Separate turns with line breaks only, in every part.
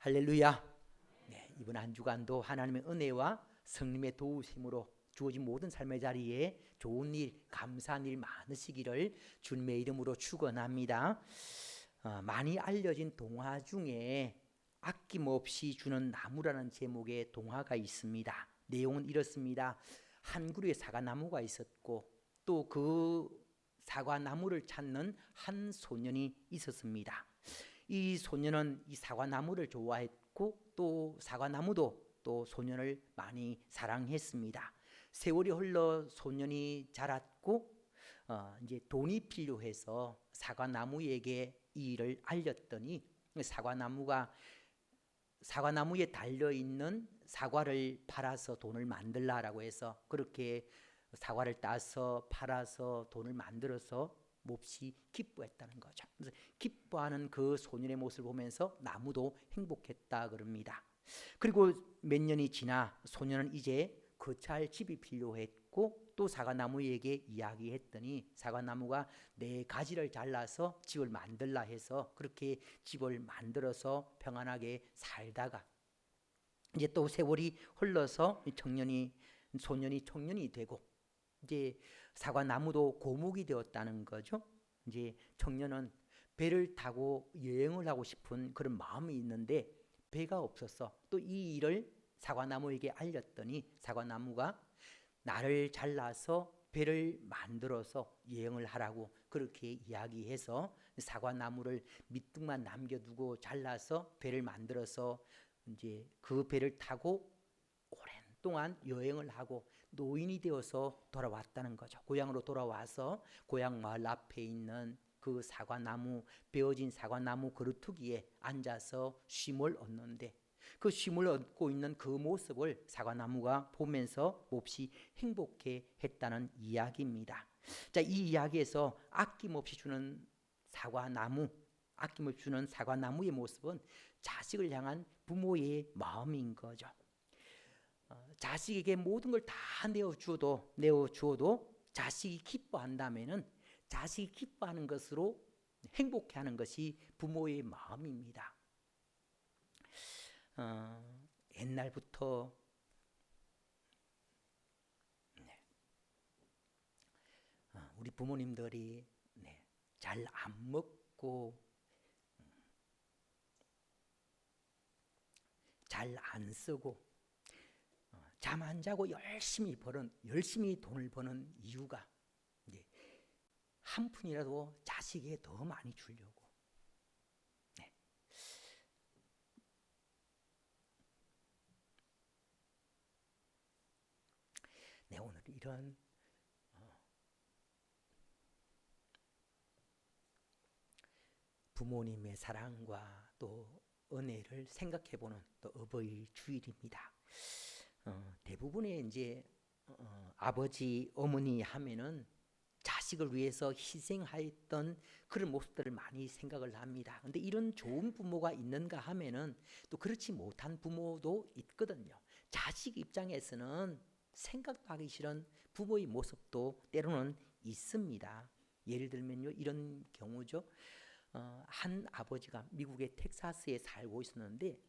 할렐루야. 네, 이번 한 주간도 하나님의 은혜와 성령의 도우심으로 주어진 모든 삶의 자리에 좋은 일, 감사한 일 많으시기를 주님의 이름으로 축원합니다. 많이 알려진 동화 중에 아낌없이 주는 나무라는 제목의 동화가 있습니다. 내용은 이렇습니다. 한 그루의 사과나무가 있었고 또 그 사과나무를 찾는 한 소년이 있었습니다. 이 소년은 이 사과나무를 좋아했고 또 사과나무도 또 소년을 많이 사랑했습니다. 세월이 흘러 소년이 자랐고 이제 돈이 필요해서 사과나무에게 이 일을 알렸더니 사과나무에 달려 있는 사과를 팔아서 돈을 만들라라고 해서 그렇게 사과를 따서 팔아서 돈을 만들어서 몹시 기뻐했다는 거죠. 그래서 기뻐하는 그 소년의 모습을 보면서 나무도 행복했다 그럽니다. 그리고 몇 년이 지나 소년은 이제 거처할 집이 필요했고 또 사과나무에게 이야기했더니 사과나무가 네 가지를 잘라서 집을 만들라 해서 그렇게 집을 만들어서 평안하게 살다가 이제 또 세월이 흘러서 소년이 청년이 되고 이제 사과나무도 고목이 되었다는 거죠. 이제 청년은 배를 타고 여행을 하고 싶은 그런 마음이 있는데 배가 없어서 또 이 일을 사과나무에게 알렸더니 사과나무가 나를 잘라서 배를 만들어서 여행을 하라고 그렇게 이야기해서 사과나무를 밑둥만 남겨두고 잘라서 배를 만들어서 이제 그 배를 타고 오랜 동안 여행을 하고 노인이 되어서 돌아왔다는 거죠. 고향으로 돌아와서 고향 마을 앞에 있는 그 사과나무, 베어진 사과나무 그루터기에 앉아서 쉼을 얻는데 그 쉼을 얻고 있는 그 모습을 사과나무가 보면서 몹시 행복해 했다는 이야기입니다. 자, 이 이야기에서 아낌없이 주는 사과나무의 모습은 자식을 향한 부모의 마음인 거죠. 자식에게 모든 걸 다 내어주어도 자식이 기뻐한다면은 자식이 기뻐하는 것으로 행복해하는 것이 부모의 마음입니다. 옛날부터 우리 부모님들이 잘 안 먹고 잘 안 쓰고 잠 안 자고 열심히 돈을 버는 이유가 한 푼이라도 자식에게 더 많이 주려고. 오늘 이런 부모님의 사랑과 또 은혜를 생각해보는 또 어버이 주일입니다. 대부분의 이제 아버지, 어머니 하면은 자식을 위해서 희생하였던 그런 모습들을 많이 생각을 합니다. 근데 이런 좋은 부모가 있는가 하면은 또 그렇지 못한 부모도 있거든요. 자식 입장에서는 생각도 하기 싫은 부모의 모습도 때로는 있습니다. 예를 들면요, 이런 경우죠. 한 아버지가 미국의 텍사스에 살고 있었는데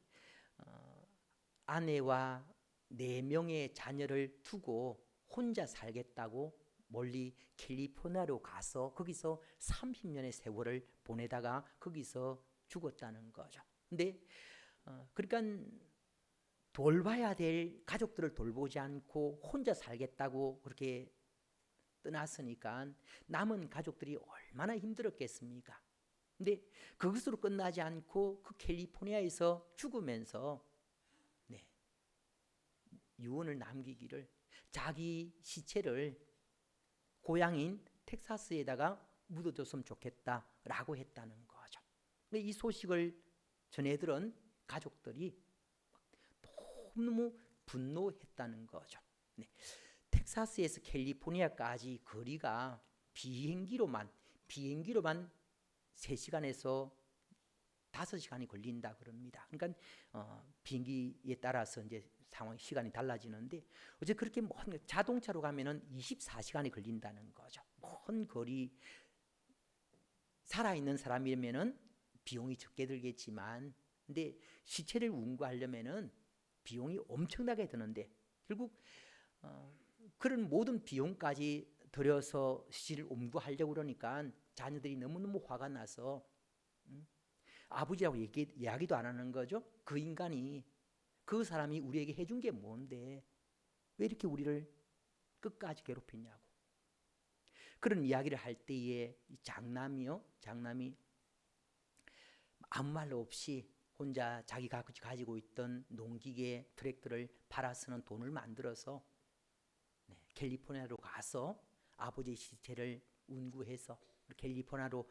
아내와 4명의 자녀를 두고 혼자 살겠다고 멀리 캘리포니아로 가서 거기서 30년의 세월을 보내다가 거기서 죽었다는 거죠. 근데 그러니까 돌봐야 될 가족들을 돌보지 않고 혼자 살겠다고 그렇게 떠났으니까 남은 가족들이 얼마나 힘들었겠습니까? 근데 그것으로 끝나지 않고 그 캘리포니아에서 죽으면서 유언을 남기기를 자기 시체를 고향인 텍사스에다가 묻어줬으면 좋겠다라고 했다는 거죠. 이 소식을 전해들은 가족들이 너무 분노했다는 거죠. 텍사스에서 캘리포니아까지 거리가 비행기로만 3시간에서 5시간이 걸린다 그럽니다. 그러니까 비행기에 따라서 이제 시간이 달라지는데 어제 그렇게 먼 자동차로 가면은 24시간이 걸린다는 거죠. 먼 거리 살아있는 사람이면은 비용이 적게 들겠지만 근데 시체를 운구하려면은 비용이 엄청나게 드는데 결국 그런 모든 비용까지 들여서 시체를 운구하려고 그러니까 자녀들이 너무너무 화가 나서 아버지하고 이야기도 안 하는 거죠. 그 인간이, 그 사람이 우리에게 해준 게 뭔데 왜 이렇게 우리를 끝까지 괴롭히냐고. 그런 이야기를 할 때에 장남이 아무 말 없이 혼자 자기가 가지고 있던 농기계 트랙터를 팔아 쓰는 돈을 만들어서 캘리포니아로 가서 아버지의 시체를 운구해서 캘리포니아로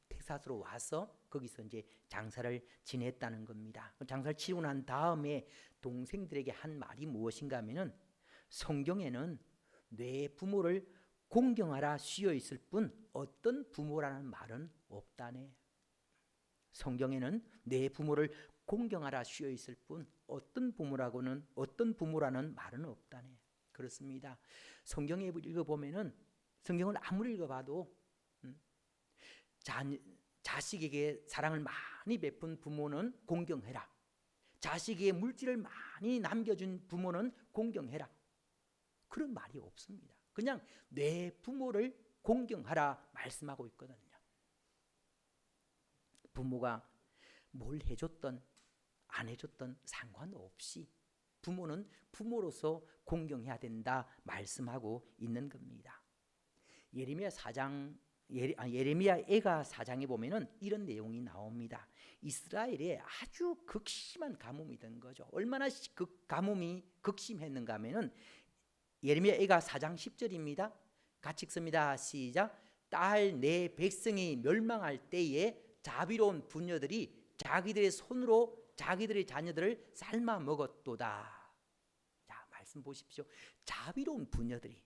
텍사스로 와서 거기서 이제 장사를 지냈다는 겁니다. 장사를 치고 난 다음에 동생들에게 한 말이 무엇인가 하면은 성경에는 내 부모를 공경하라 쓰여 있을 뿐 어떤 부모라는 말은 없다네. 성경에는 내 부모를 공경하라 쓰여 있을 뿐 어떤 부모라는 말은 없다네. 그렇습니다. 성경에 읽어보면은 성경을 아무리 읽어봐도 자식에게 사랑을 많이 베푼 부모는 공경해라. 자식에게 물질을 많이 남겨준 부모는 공경해라. 그런 말이 없습니다. 그냥 내 부모를 공경하라 말씀하고 있거든요. 부모가 뭘 해줬던 안 해줬던 상관없이 부모는 부모로서 공경해야 된다 말씀하고 있는 겁니다. 예레미야 애가 4장에 보면은 이런 내용이 나옵니다. 이스라엘에 아주 극심한 가뭄이 된 거죠. 얼마나 그 가뭄이 극심했는가 하면은 예레미야 애가 4장 10절입니다. 같이 읽습니다. 시작. 딸 내 백성이 멸망할 때에 자비로운 부녀들이 자기들의 손으로 자기들의 자녀들을 삶아 먹었도다. 자, 말씀 보십시오. 자비로운 부녀들이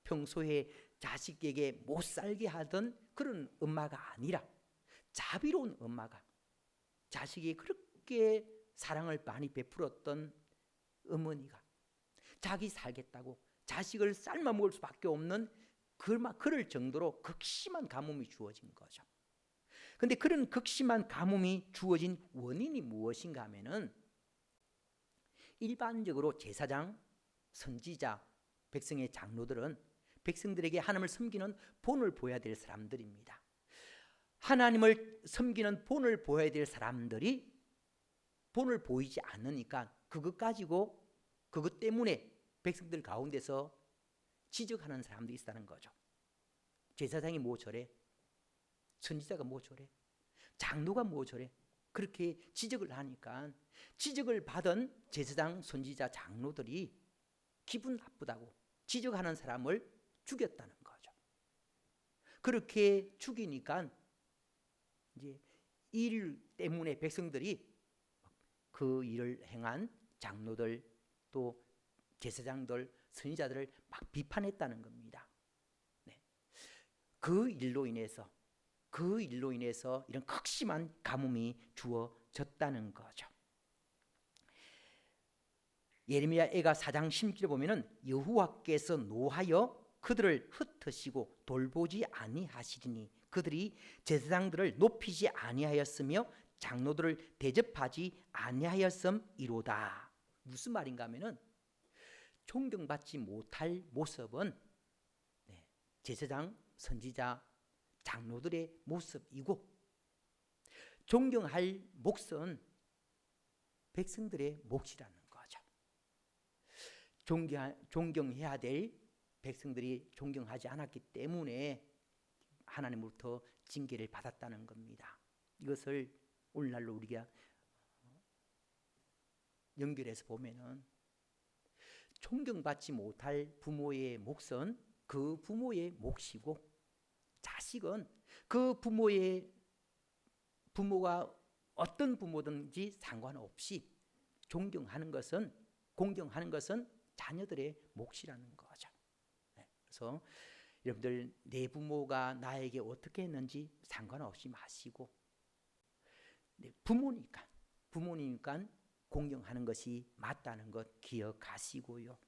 평소에 자식에게 못 살게 하던 그런 엄마가 아니라 자비로운 엄마가 자식에게 그렇게 사랑을 많이 베풀었던 어머니가 자기 살겠다고 자식을 삶아 먹을 수밖에 없는 그럴 정도로 극심한 가뭄이 주어진 거죠. 그런데 그런 극심한 가뭄이 주어진 원인이 무엇인가 하면은 일반적으로 제사장, 선지자, 백성의 장로들은 백성들에게 하나님을 섬기는 본을 보여야 될 사람들입니다. 하나님을 섬기는 본을 보여야 될 사람들이 본을 보이지 않으니까 그것 때문에 백성들 가운데서 지적하는 사람들이 있다는 거죠. 제사장이 뭐 저래? 선지자가 뭐 저래? 장로가 뭐 저래? 그렇게 지적을 하니까 지적을 받은 제사장, 선지자, 장로들이 기분 나쁘다고 지적하는 사람을 죽였다는 거죠. 그렇게 죽이니까 이제 일 때문에 백성들이 그 일을 행한 장로들 또 제사장들, 선지자들을 막 비판했다는 겁니다. 네. 그 일로 인해서 이런 극심한 가뭄이 주어졌다는 거죠. 예레미야 애가 4장 10절에 보면은 여호와께서 노하여 그들을 흩으시고 돌보지 아니하시리니 그들이 제사장들을 높이지 아니하였으며 장로들을 대접하지 아니하였음이로다. 무슨 말인가 하면은 존경받지 못할 모습은 제사장, 선지자, 장로들의 모습이고 존경할 몫은 백성들의 몫이라는 거죠. 존경해야 될 백성들이 존경하지 않았기 때문에 하나님으로부터 징계를 받았다는 겁니다. 이것을 오늘날로 우리가 연결해서 보면은 존경받지 못할 부모의 몫은 그 부모의 몫이고 자식은 그 부모가 어떤 부모든지 상관없이 공경하는 것은 자녀들의 몫이라는 거죠. 그래서 여러분들 내 부모가 나에게 어떻게 했는지 상관없이 마시고 부모니까 공경하는 것이 맞다는 것 기억하시고요.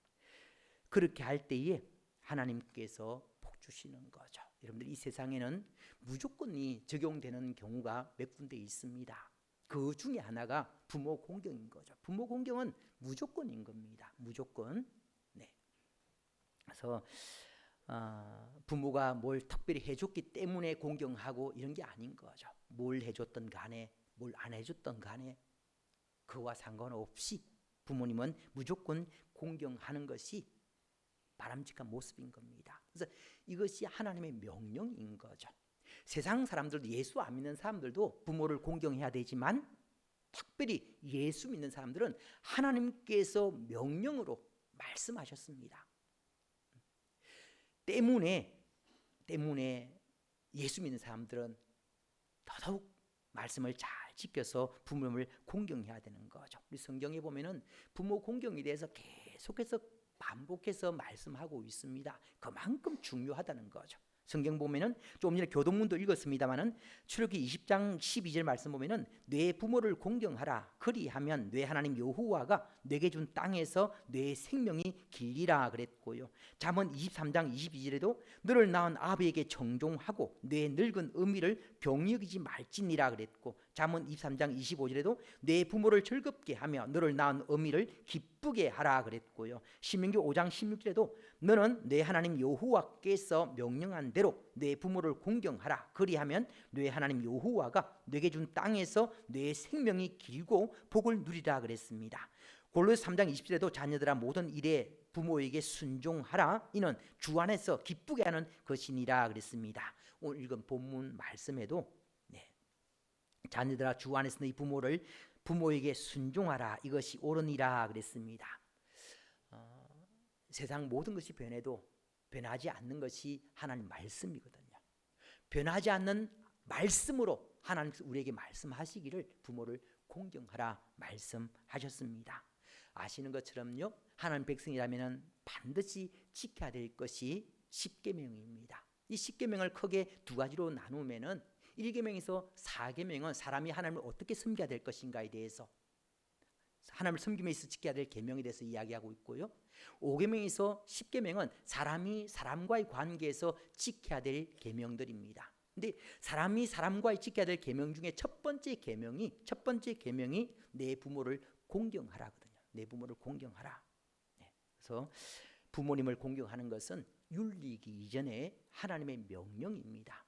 그렇게 할 때에 하나님께서 복 주시는 거죠. 여러분들 이 세상에는 무조건이 적용되는 경우가 몇 군데 있습니다. 그 중에 하나가 부모 공경인 거죠. 부모 공경은 무조건인 겁니다. 무조건. 네. 그래서 부모가 뭘 특별히 해줬기 때문에 공경하고 이런 게 아닌 거죠. 뭘 해줬던 간에 뭘 안 해줬던 간에 그와 상관없이 부모님은 무조건 공경하는 것이 바람직한 모습인 겁니다. 그래서 이것이 하나님의 명령인 거죠. 세상 사람들도, 예수 안 믿는 사람들도 부모를 공경해야 되지만 특별히 예수 믿는 사람들은 하나님께서 명령으로 말씀하셨습니다. 때문에 예수 믿는 사람들은 더더욱 말씀을 잘 지켜서 부모님을 공경해야 되는 거죠. 우리 성경에 보면은 부모 공경에 대해서 계속해서 반복해서 말씀하고 있습니다. 그만큼 중요하다는 거죠. 성경 보면은 조금 전에 교동문도 읽었습니다만은 출애굽기 20장 12절 말씀 보면은 내 부모를 공경하라. 그리하면 내 하나님 여호와가 내게 준 땅에서 내 생명이 길리라 그랬고요. 잠언 23장 22절에도 너를 낳은 아버지에게 정종하고 내 늙은 어미를 병이 여기지 말지니라 그랬고, 잠언 23장 25절에도 내 부모를 즐겁게 하며 너를 낳은 어미를 기쁘게 하라 그랬고요. 신명기 5장 16절에도 너는 내 하나님 여호와께서 명령한 대로 내 부모를 공경하라. 그리하면 내 하나님 여호와가 내게 준 땅에서 내 생명이 길고 복을 누리라 그랬습니다. 골로새 3장 20절에도 자녀들아 모든 일에 부모에게 순종하라. 이는 주 안에서 기쁘게 하는 것이니라 그랬습니다. 오늘 읽은 본문 말씀에도 자녀들아 주 안에서 너희 부모에게 순종하라. 이것이 옳으니라 그랬습니다. 세상 모든 것이 변해도 변하지 않는 것이 하나님 말씀이거든요. 변하지 않는 말씀으로 하나님께서 우리에게 말씀하시기를 부모를 공경하라 말씀하셨습니다. 아시는 것처럼요, 하나님 백성이라면 반드시 지켜야 될 것이 십계명입니다. 이 십계명을 크게 두 가지로 나누면은 1계명에서 4계명은 사람이 하나님을 어떻게 섬겨야 될 것인가에 대해서, 하나님을 섬김에 있어 지켜야 될 계명에 대해서 이야기하고 있고요. 5계명에서 10계명은 사람이 사람과의 관계에서 지켜야 될 계명들입니다. 근데 사람이 사람과의 지켜야 될 계명 중에 첫 번째 계명이 내 부모를 공경하라거든요. 내 부모를 공경하라. 그래서 부모님을 공경하는 것은 윤리이기 이전에 하나님의 명령입니다.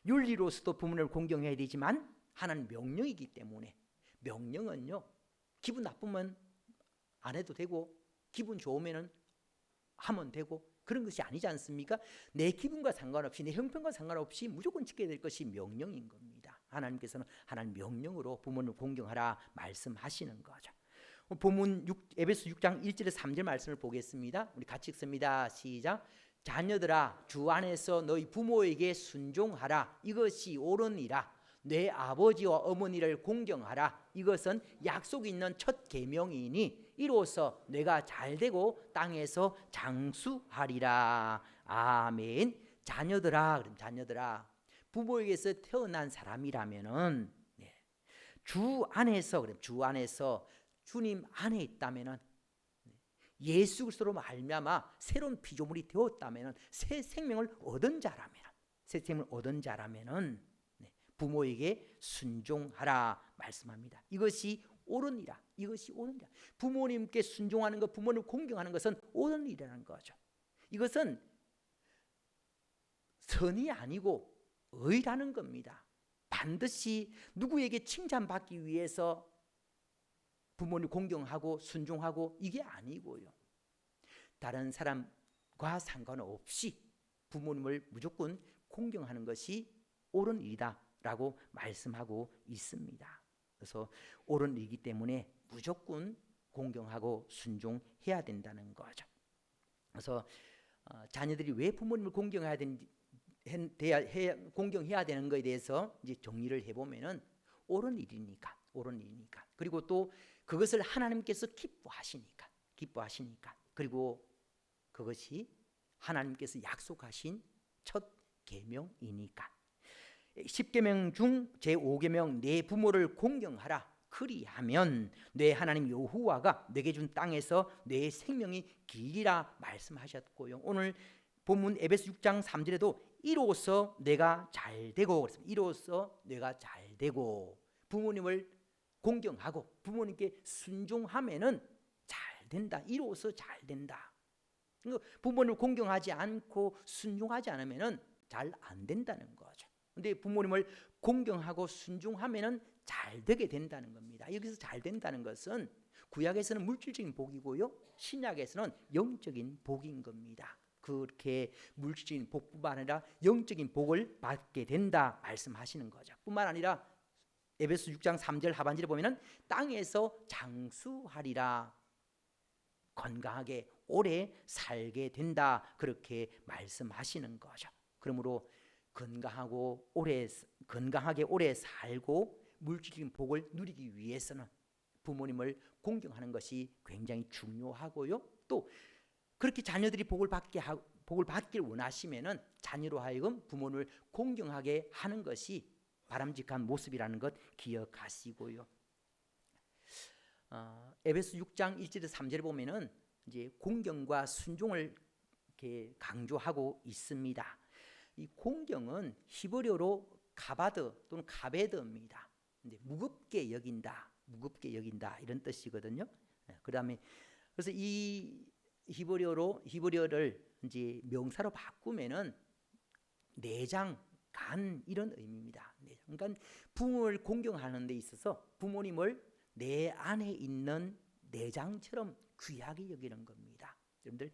윤리로서도 부모를 공경해야 되지만 하나님 명령이기 때문에, 명령은요 기분 나쁘면 안 해도 되고 기분 좋으면 하면 되고 그런 것이 아니지 않습니까? 내 기분과 상관없이, 내 형편과 상관없이 무조건 지켜야 될 것이 명령인 겁니다. 하나님께서는 하나님 명령으로 부모를 공경하라 말씀하시는 거죠. 본문 에베소 6장 1절에서 3절 말씀을 보겠습니다. 우리 같이 읽습니다. 시작. 자녀들아 주 안에서 너희 부모에게 순종하라. 이것이 옳으니라. 내 아버지와 어머니를 공경하라. 이것은 약속이 있는 첫 계명이니 이로써 내가 잘되고 땅에서 장수하리라. 아멘. 자녀들아, 그럼 자녀들아, 부모에게서 태어난 사람이라면은 주 안에서, 그럼 주 안에서 주님 안에 있다면은, 예수 그리스도로 말미암아 새로운 피조물이 되었다면은, 새 생명을 얻은 자라면은 부모에게 순종하라 말씀합니다. 이것이 옳으니라. 이것이 옳으니라. 부모님께 순종하는 것, 부모를 공경하는 것은 옳은 일이라는 거죠. 이것은 선이 아니고 의라는 겁니다. 반드시 누구에게 칭찬받기 위해서 부모를 공경하고 순종하고 이게 아니고요. 다른 사람과 상관없이 부모님을 무조건 공경하는 것이 옳은 일이다 라고 말씀하고 있습니다. 그래서 옳은 일이기 때문에 무조건 공경하고 순종해야 된다는 거죠. 그래서 자녀들이 왜 부모님을 공경해야 되는 것에 대해서 이제 정리를 해보면은 옳은 일이니까. 그리고 또 그것을 하나님께서 기뻐하시니까. 그리고 그것이 하나님께서 약속하신 첫 계명이니까. 10계명 중 제5계명 내 부모를 공경하라. 그리하면 내 하나님 여호와가 내게 준 땅에서 내 생명이 길리라 말씀하셨고요. 오늘 본문 에베소 6장 3절에도 이로써 내가 잘되고, 이로써 내가 잘되고, 부모님을 공경하고 부모님께 순종하면은 잘 된다. 이로써 잘 된다. 부모님을 공경하지 않고 순종하지 않으면은 잘 안 된다는 거죠. 근데 부모님을 공경하고 순종하면은 잘 되게 된다는 겁니다. 여기서 잘 된다는 것은 구약에서는 물질적인 복이고요, 신약에서는 영적인 복인 겁니다. 그렇게 물질적인 복뿐만 아니라 영적인 복을 받게 된다 말씀하시는 거죠. 뿐만 아니라 에베소 6장 3절 하반절에 보면은 땅에서 장수하리라, 건강하게 오래 살게 된다, 그렇게 말씀하시는 거죠. 그러므로 건강하게 오래 살고 물질적인 복을 누리기 위해서는 부모님을 공경하는 것이 굉장히 중요하고요. 또 그렇게 자녀들이 복을 받길 원하시면은 자녀로 하여금 부모님을 공경하게 하는 것이 바람직한 모습이라는 것 기억하시고요. 에베소 6장 1절에서 3절에 보면은 이제 공경과 순종을 이렇게 강조하고 있습니다. 이 공경은 히브리어로 가바드 또는 가베드입니다. 무겁게 여긴다 이런 뜻이거든요. 그다음에 그래서 이 히브리어를 이제 명사로 바꾸면은 내장, 간 이런 의미입니다. 그러니까 부모를 공경하는 데 있어서 부모님을 내 안에 있는 내장처럼 귀하게 여기는 겁니다. 여러분들,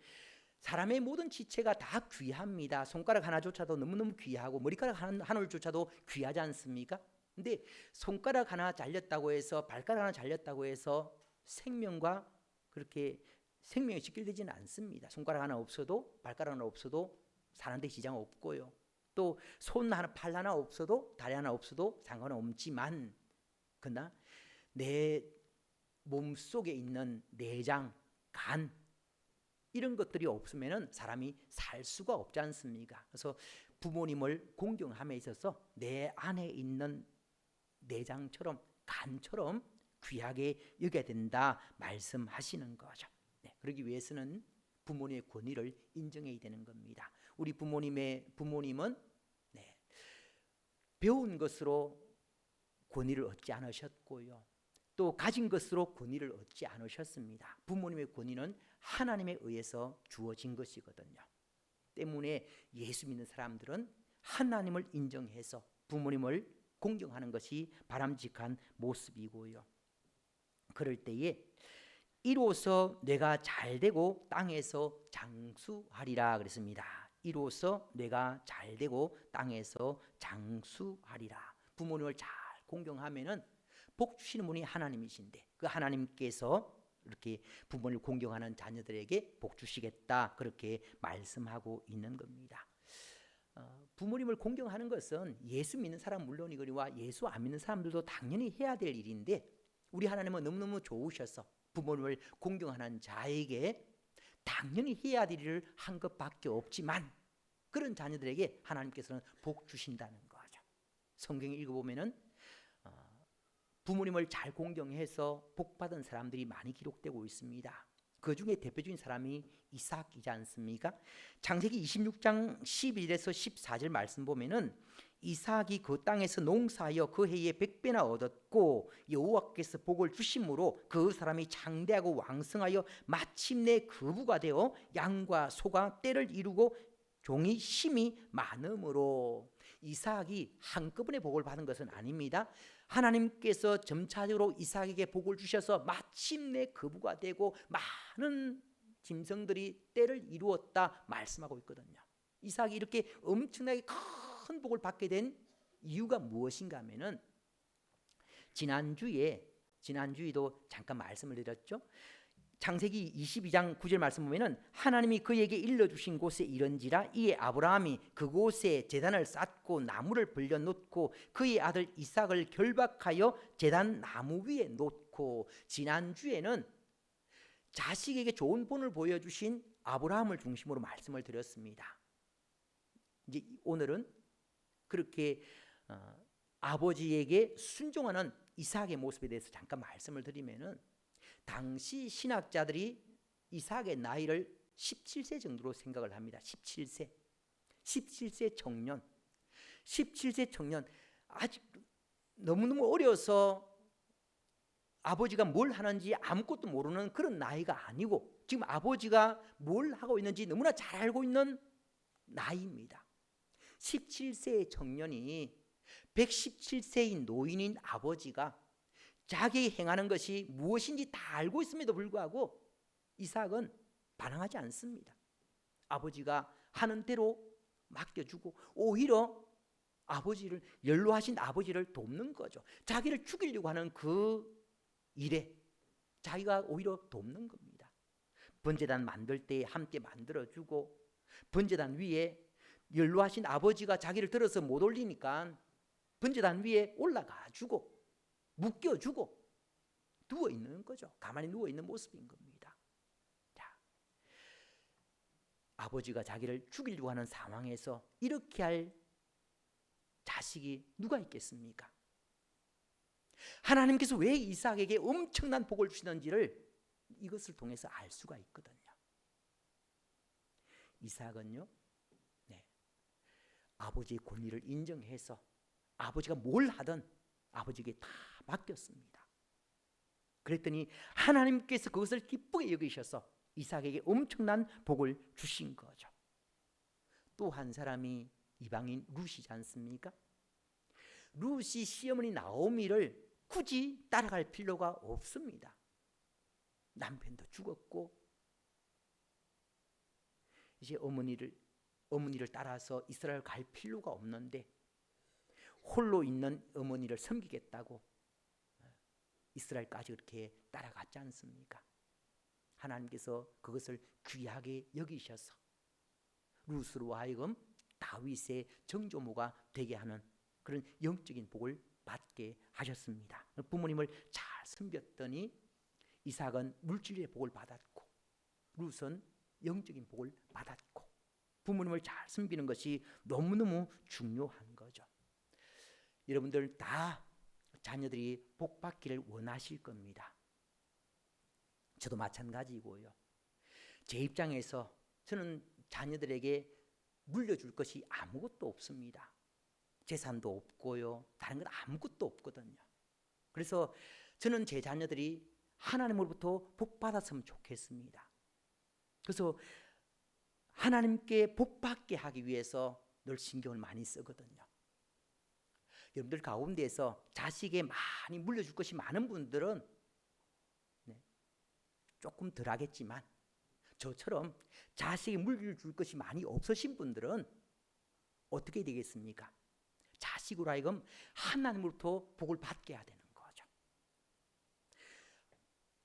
사람의 모든 지체가 다 귀합니다. 손가락 하나조차도 너무너무 귀하고 머리카락 하나조차도 귀하지 않습니까? 근데 손가락 하나 잘렸다고 해서, 발가락 하나 잘렸다고 해서 생명과 그렇게 생명이 직결되지는 않습니다. 손가락 하나 없어도, 발가락 하나 없어도 사는데 지장 없고요. 또 손 하나, 팔 하나 없어도, 다리 하나 없어도 상관없지만, 그러나 내 몸속에 있는 내장, 간 이런 것들이 없으면 사람이 살 수가 없지 않습니까? 그래서 부모님을 공경함에 있어서 내 안에 있는 내장처럼, 간처럼 귀하게 여겨야 된다 말씀하시는 거죠. 그러기 위해서는 부모님의 권위를 인정해야 되는 겁니다. 우리 부모님은 배운 것으로 권위를 얻지 않으셨고요, 또 가진 것으로 권위를 얻지 않으셨습니다. 부모님의 권위는 하나님에 의해서 주어진 것이거든요. 때문에 예수 믿는 사람들은 하나님을 인정해서 부모님을 공경하는 것이 바람직한 모습이고요. 그럴 때에 이로써 내가 잘되고 땅에서 장수하리라 그랬습니다. 이로써 내가 잘되고 땅에서 장수하리라. 부모님을 잘 공경하면은 복 주시는 분이 하나님이신데, 그 하나님께서 이렇게 부모를 공경하는 자녀들에게 복 주시겠다, 그렇게 말씀하고 있는 겁니다. 부모님을 공경하는 것은 예수 믿는 사람 물론이거니와 예수 안 믿는 사람들도 당연히 해야 될 일인데, 우리 하나님은 너무너무 좋으셔서 부모님을 공경하는 자에게 당연히 해야 될 일을 한 것밖에 없지만, 그런 자녀들에게 하나님께서는 복 주신다는 거죠. 성경에 읽어보면은 부모님을 잘 공경해서 복받은 사람들이 많이 기록되고 있습니다. 그 중에 대표적인 사람이 이삭이지 않습니까? 창세기 26장 11에서 14절 말씀 보면은 이삭이 그 땅에서 농사하여 그 해에 100배나 얻었고 여호와께서 복을 주심으로 그 사람이 장대하고 왕성하여 마침내 거부가 되어 양과 소가 떼를 이루고 종이 힘이 많음으로. 이삭이 한꺼번에 복을 받은 것은 아닙니다. 하나님께서 점차적으로 이삭에게 복을 주셔서 마침내 거부가 되고 많은 짐승들이 떼를 이루었다 말씀하고 있거든요. 이삭이 이렇게 엄청나게 큰 복을 받게 된 이유가 무엇인가 하면은, 지난주에도 잠깐 말씀을 드렸죠. 창세기 22장 9절 말씀 보면은 하나님이 그에게 일러주신 곳에 이른지라 이에 아브라함이 그곳에 제단을 쌓고 나무를 벌려 놓고 그의 아들 이삭을 결박하여 제단 나무 위에 놓고. 지난주에는 자식에게 좋은 본을 보여주신 아브라함을 중심으로 말씀을 드렸습니다. 이제 오늘은 그렇게 아버지에게 순종하는 이삭의 모습에 대해서 잠깐 말씀을 드리면은, 당시 신학자들이 이삭의 나이를 17세 정도로 생각을 합니다. 17세 청년, 아직 너무너무 어려서 아버지가 뭘 하는지 아무것도 모르는 그런 나이가 아니고 지금 아버지가 뭘 하고 있는지 너무나 잘 알고 있는 나이입니다. 17세의 청년이 117세인 노인인 아버지가 자기 행하는 것이 무엇인지 다 알고 있음에도 불구하고 이삭은 반항하지 않습니다. 아버지가 하는 대로 맡겨주고 오히려 아버지를, 연로하신 아버지를 돕는 거죠. 자기를 죽이려고 하는 그 일에 자기가 오히려 돕는 겁니다. 번제단 만들 때 함께 만들어주고, 번제단 위에 연로하신 아버지가 자기를 들어서 못 올리니까 번제단 위에 올라가주고 묶여주고 누워있는 거죠. 가만히 누워있는 모습인 겁니다. 자, 아버지가 자기를 죽이려고 하는 상황에서 이렇게 할 자식이 누가 있겠습니까? 하나님께서 왜 이삭에게 엄청난 복을 주시는지를 이것을 통해서 알 수가 있거든요. 이삭은요, 아버지의 권위를 인정해서 아버지가 뭘 하든 아버지에게 다 맡겼습니다. 그랬더니 하나님께서 그것을 기쁘게 여기셔서 이삭에게 엄청난 복을 주신 거죠. 또 한 사람이 이방인 룻이지 않습니까? 룻이 시어머니 나오미를 굳이 따라갈 필요가 없습니다. 남편도 죽었고 이제 어머니를 따라서 이스라엘 갈 필요가 없는데 홀로 있는 어머니를 섬기겠다고 이스라엘까지 그렇게 따라갔지 않습니까? 하나님께서 그것을 귀하게 여기셔서 룻으로 하여금 다윗의 정조모가 되게 하는 그런 영적인 복을 받게 하셨습니다. 부모님을 잘 섬겼더니 이삭은 물질의 복을 받았고 룻은 영적인 복을 받았고, 부모님을 잘 섬기는 것이 너무너무 중요한 거죠. 여러분들 다 자녀들이 복 받기를 원하실 겁니다. 저도 마찬가지고요. 제 입장에서 저는 자녀들에게 물려줄 것이 아무것도 없습니다. 재산도 없고요. 다른 건 아무것도 없거든요. 그래서 저는 제 자녀들이 하나님으로부터 복 받았으면 좋겠습니다. 그래서 하나님께 복 받게 하기 위해서 늘 신경을 많이 쓰거든요. 여러분들 가운데에서 자식에 많이 물려줄 것이 많은 분들은 조금 덜 하겠지만, 저처럼 자식에 물려줄 것이 많이 없으신 분들은 어떻게 되겠습니까? 자식으로 하여금 하나님으로부터 복을 받게 해야 되는 거죠.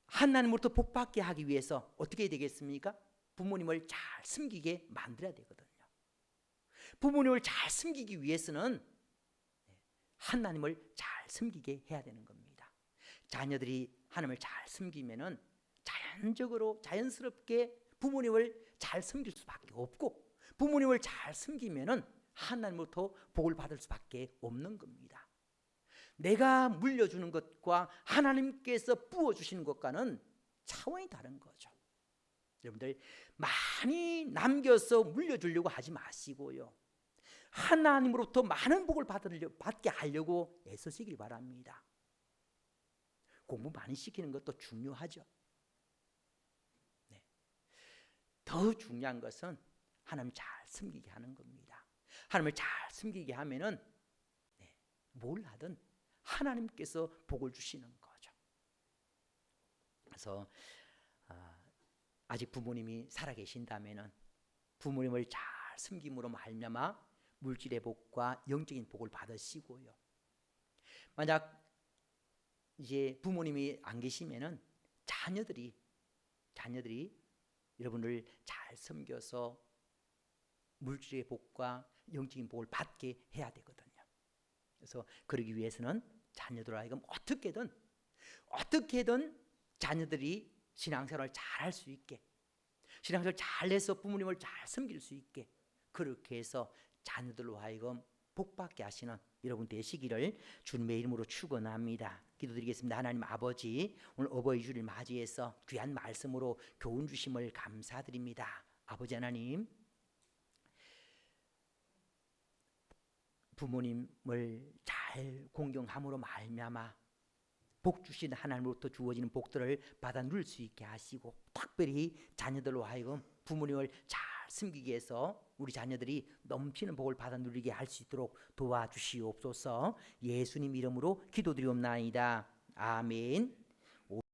하나님으로부터 복 받게 하기 위해서 어떻게 되겠습니까? 부모님을 잘 섬기게 만들어야 되거든요. 부모님을 잘 섬기기 위해서는 하나님을 잘 섬기게 해야 되는 겁니다. 자녀들이 하나님을 잘 섬기면은 자연스럽게 부모님을 잘 섬길 수밖에 없고, 부모님을 잘 섬기면은 하나님으로부터 복을 받을 수밖에 없는 겁니다. 내가 물려주는 것과 하나님께서 부어주시는 것과는 차원이 다른 거죠. 여러분들 많이 남겨서 물려주려고 하지 마시고요, 하나님으로부터 많은 복을 받게 하려고 애쓰시길 바랍니다. 공부 많이 시키는 것도 중요하죠. 더 중요한 것은 하나님 잘 섬기게 하는 겁니다. 하나님을 잘 섬기게 하면은 뭘 하든 하나님께서 복을 주시는 거죠. 그래서 아직 부모님이 살아계신다면은 부모님을 잘 섬김으로 말미암아 물질의 복과 영적인 복을 받으시고요. 만약 이제 부모님이 안 계시면은 자녀들이 여러분을 잘 섬겨서 물질의 복과 영적인 복을 받게 해야 되거든요. 그래서 그러기 위해서는 자녀들 하여금 어떻게든 자녀들이 신앙생활을 잘 할 수 있게, 신앙생활을 잘 해서 부모님을 잘 섬길 수 있게, 그렇게 해서 자녀들로 하여금 복받게 하시는 여러분 되시기를 주님의 이름으로 축원합니다. 기도드리겠습니다. 하나님 아버지, 오늘 어버이 주를 맞이해서 귀한 말씀으로 교훈 주심을 감사드립니다. 아버지 하나님, 부모님을 잘 공경함으로 말미암아 복 주신 하나님으로부터 주어지는 복들을 받아 누릴 수 있게 하시고, 특별히 자녀들로 하여금 부모님을 잘 섬기기 위해서 우리 자녀들이 넘치는 복을 받아 누리게 할 수 있도록 도와주시옵소서. 예수님 이름으로 기도드리옵나이다. 아멘.